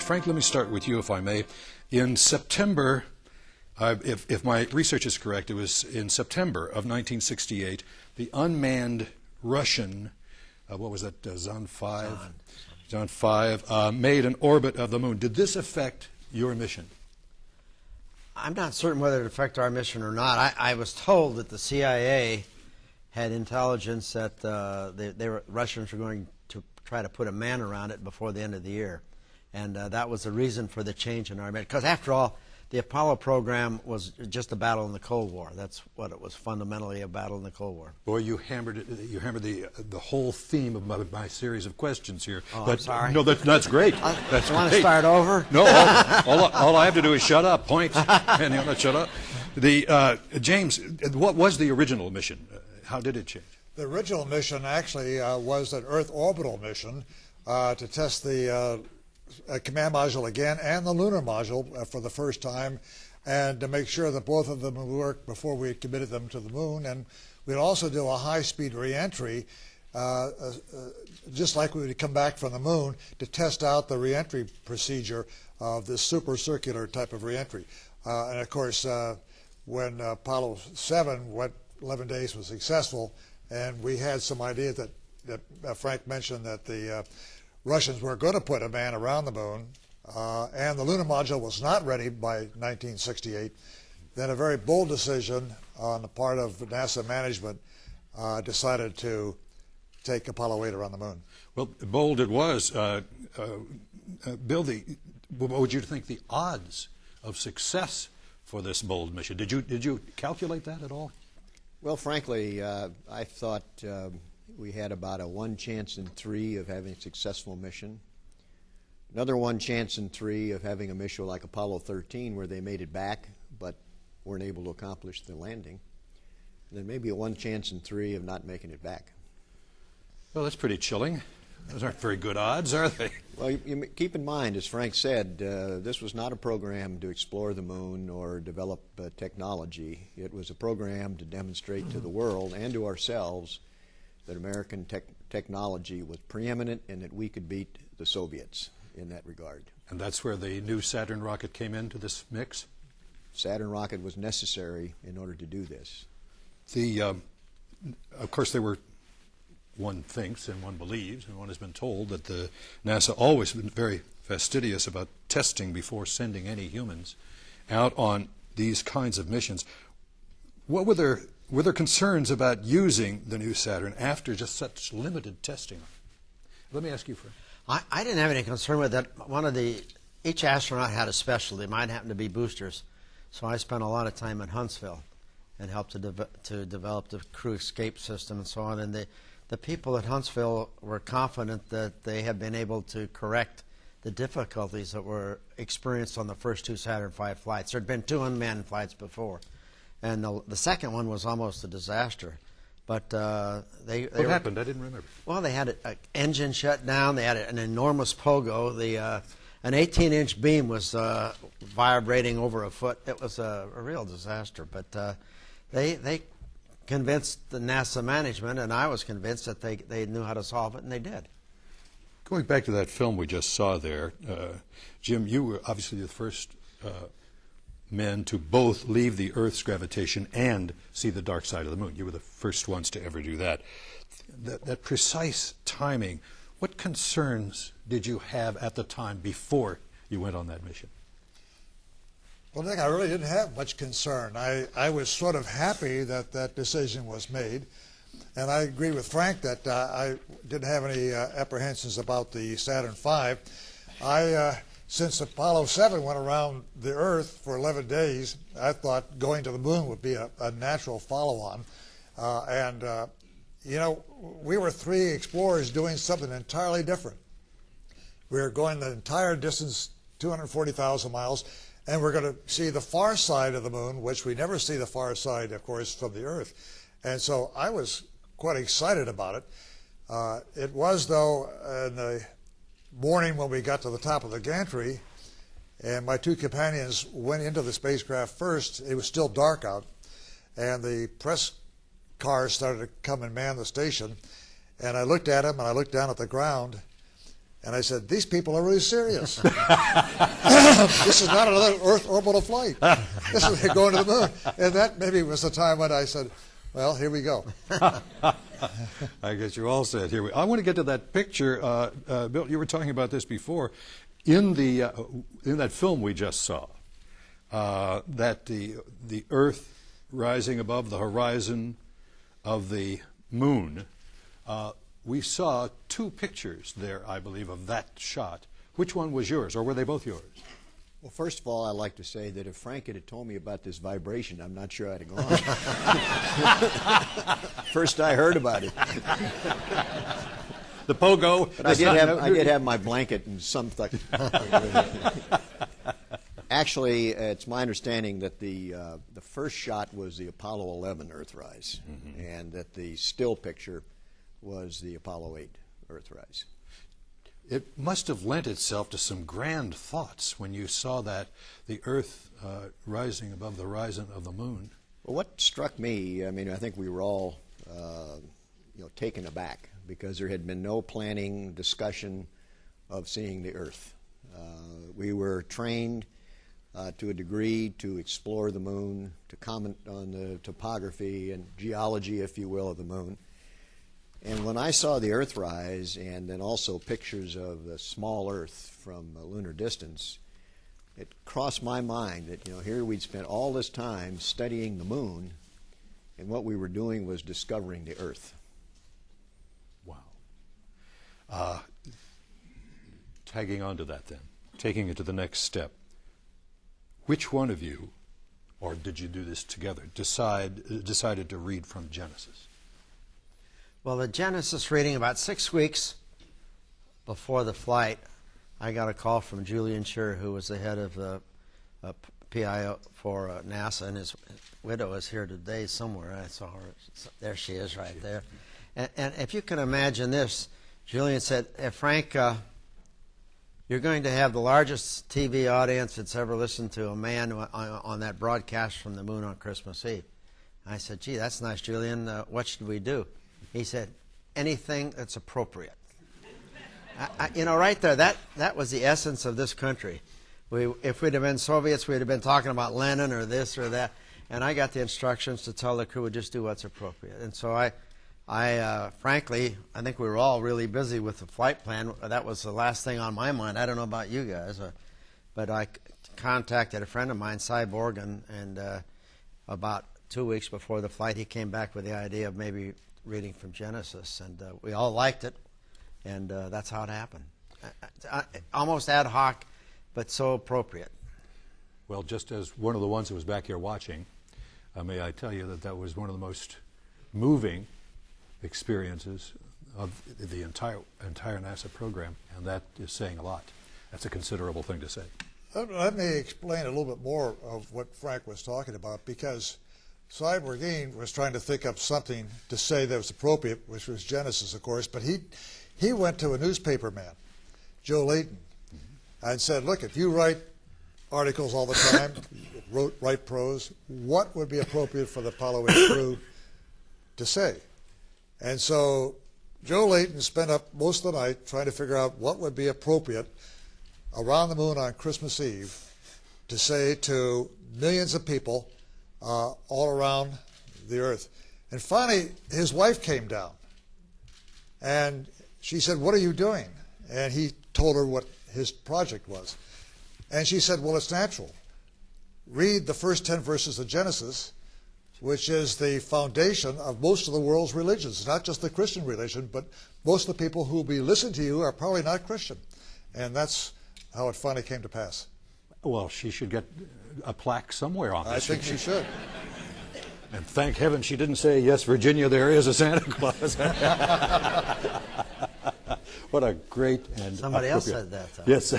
Frank, let me start with you, if I may. In September, if my research is correct, it was in September of 1968, the unmanned Russian, what was that, Zond 5? Zond 5 made an orbit of the moon. Did this affect your mission? I'm not certain whether it affected our mission or not. I was told that the CIA had intelligence that the Russians were going to try to put a man around it before the end of the year. And that was the reason for the change in our mission. Because after all, the Apollo program was just a battle in the Cold War. That's what it was, fundamentally a battle in the Cold War. Boy, you hammered it. You hammered the whole theme of my series of questions here. Oh, but, I'm sorry. No, that's great. That's you want to great. start over? No, all I have to do is shut up. Point. And you'll not shut up. James, what was the original mission? How did it change? The original mission actually was an Earth orbital mission to test the command module again and the lunar module for the first time, and to make sure that both of them would work before we committed them to the moon. And we'd also do a high-speed reentry, just like we would come back from the moon, to test out the reentry procedure of this super circular type of reentry. And of course, when Apollo 7 went 11 days was successful, and we had some idea that Frank mentioned that the Russians were going to put a man around the moon, and the lunar module was not ready by 1968. Then a very bold decision on the part of NASA management decided to take Apollo 8 around the moon. Well, bold it was. Bill, what would you think the odds of success for this bold mission? Did you calculate that at all? Well, frankly, I thought we had about a 1 chance in 3 of having a successful mission. Another 1 chance in 3 of having a mission like Apollo 13 where they made it back but weren't able to accomplish the landing. And then maybe a 1 chance in 3 of not making it back. Well, that's pretty chilling. Those aren't very good odds, are they? Well, you keep in mind, as Frank said, this was not a program to explore the moon or develop technology. It was a program to demonstrate to the world and to ourselves that American technology was preeminent and that we could beat the Soviets in that regard. And that's where the new Saturn rocket came into this mix? Saturn rocket was necessary in order to do this. Of course, one thinks and one believes and one has been told that the NASA always been very fastidious about testing before sending any humans out on these kinds of missions. Were there concerns about using the new Saturn after just such limited testing? Let me ask you, Frank. I didn't have any concern with that. Each astronaut had a specialty. Mine happened to be boosters. So I spent a lot of time in Huntsville and helped to develop the crew escape system and so on. And the people at Huntsville were confident that they had been able to correct the difficulties that were experienced on the first 2 Saturn V flights. There had been 2 unmanned flights before. And the second one was almost a disaster. But what happened? I didn't remember. Well, they had an engine shut down. They had an enormous pogo. An 18-inch beam was vibrating over a foot. It was a real disaster. But they convinced the NASA management, and I was convinced that they knew how to solve it, and they did. Going back to that film we just saw there, Jim, you were obviously the first men to both leave the Earth's gravitation and see the dark side of the moon. You were the first ones to ever do that. That precise timing, what concerns did you have at the time before you went on that mission? Well, Nick, I really didn't have much concern. I was sort of happy that that decision was made. And I agree with Frank that I didn't have any apprehensions about the Saturn V. Since Apollo 7 went around the Earth for 11 days, I thought going to the moon would be a natural follow-on. You know, we were 3 explorers doing something entirely different. We were going the entire distance, 240,000 miles, and we're going to see the far side of the moon, which we never see the far side, of course, from the Earth. And so I was quite excited about it. It was, though, in the morning when we got to the top of the gantry, and my 2 companions went into the spacecraft first. It was still dark out, and the press cars started to come and man the station. And I looked at them, and I looked down at the ground, And I said, these people are really serious. This is not another Earth orbital flight. This is going to the moon. And that maybe was the time when I said, well, here we go. I guess you all said, here we I want to get to that picture. Bill, you were talking about this before. In that film we just saw, that the Earth rising above the horizon of the moon, we saw two pictures there, I believe, of that shot. Which one was yours, or were they both yours? Well, first of all, I'd like to say that if Frank had told me about this vibration, I'm not sure I'd have gone. First I heard about it. The pogo. But I did have my blanket and some stuff. Actually, it's my understanding that the first shot was the Apollo 11 Earthrise, and that the still picture was the Apollo 8 Earthrise. It must have lent itself to some grand thoughts when you saw that, the Earth rising above the horizon of the moon. Well, what struck me, I mean, I think we were all taken aback, because there had been no planning, discussion of seeing the Earth. We were trained to a degree to explore the moon, to comment on the topography and geology, if you will, of the moon. And when I saw the Earthrise, and then also pictures of the small Earth from a lunar distance, it crossed my mind that, here we'd spent all this time studying the moon, and what we were doing was discovering the Earth. Wow. Tagging on to that then, taking it to the next step. Which one of you, or did you do this together, decided to read from Genesis? Well, the Genesis reading, about 6 weeks before the flight, I got a call from Julian Scher, who was the head of the PI for NASA, and his widow is here today somewhere. I saw her. There she is right there. And if you can imagine this, Julian said, hey, Frank, you're going to have the largest TV audience that's ever listened to a man on that broadcast from the moon on Christmas Eve. I said, gee, that's nice, Julian. What should we do? He said, anything that's appropriate. Right there, that was the essence of this country. If we'd have been Soviets, we'd have been talking about Lenin or this or that. And I got the instructions to tell the crew, just do what's appropriate. And so frankly, I think we were all really busy with the flight plan. That was the last thing on my mind. I don't know about you guys, but I contacted a friend of mine, Cy Borgen, and about 2 weeks before the flight, he came back with the idea of maybe reading from Genesis, and we all liked it, and that's how it happened. Almost ad hoc, but so appropriate. Well, just as one of the ones that was back here watching, may I tell you that was one of the most moving experiences of the entire NASA program, and that is saying a lot. That's a considerable thing to say. Let me explain a little bit more of what Frank was talking about, because Cy Borgen was trying to think up something to say that was appropriate, which was Genesis, of course, but he went to a newspaper man, Joe Layton, and said, look, if you write articles all the time, write prose, what would be appropriate for the Apollo 8 crew to say? And so Joe Layton spent up most of the night trying to figure out what would be appropriate around the moon on Christmas Eve to say to millions of people all around the Earth. And finally, his wife came down, and she said, what are you doing? And he told her what his project was. And she said, well, it's natural. Read the first 10 verses of Genesis, which is the foundation of most of the world's religions, not just the Christian religion, but most of the people who will be listening to you are probably not Christian. And that's how it finally came to pass. Well, she should get a plaque somewhere on this. I think she should. And thank heaven she didn't say, yes, Virginia, there is a Santa Claus. What a great and Somebody else said that, though. Yes.